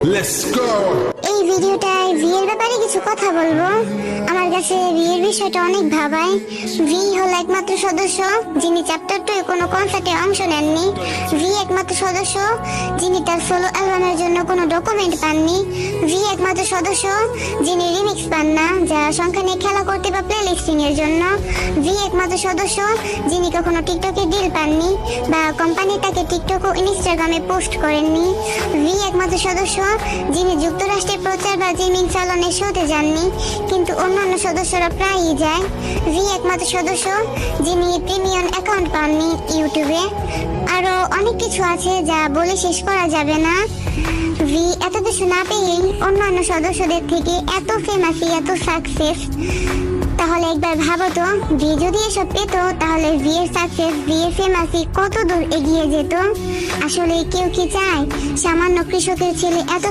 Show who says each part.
Speaker 1: Let's go!
Speaker 2: এই ভিডিওটায় বিয়ের ব্যাপারে কিছু কথা বলবো। আমার কাছে বিয়ের বিষয়টা অনেক ভাবায়। ভি হলো একমাত্র সদস্য যিনি চ্যাপ্টার 2 এ কোনো কনসার্টে অংশ নেননি। ভি একমাত্র সদস্য যিনি তার সোলো অ্যালবামের জন্য কোনো ডকুমেন্ট পাননি। ভি একমাত্র সদস্য যিনি রিমিক্স পান না, যা সংখ্যা নিয়ে খেলা করতে বা প্লে লিস্টিং এর জন্য। ভি একমাত্র সদস্য যিনি কখনো টিকটকে ডিল পাননি বা কোম্পানি তাকে টিকটক ও ইনস্টাগ্রামে পোস্ট করেননি। ভি একমাত্র সদস্য যিনি যুক্তরাষ্ট্রের প্রচার বা জিমিং স্যালনের শোতে যাননি, কিন্তু অন্যান্য সদস্যরা প্রায়ই যায়। ভি একমাত্র সদস্য যিনি প্রিমিয়াম অ্যাকাউন্ট পাননি ইউটিউবে। আরো অনেক কিছু আছে যা বলে শেষ করা যাবে না। ভি এত কিছু না পেয়েই অন্যান্য সদস্যদের থেকে এত ফেমাসি, এত সাকসেস। তাহলে একবার ভাবো তো, ভি যদি এসব পেত তাহলে ভি এর সাকসেস, ভি এর ফেমাসি কত দূর এগিয়ে যেত। আসলে কেউ কি চায় সামান্য কৃষকের ছেলে এত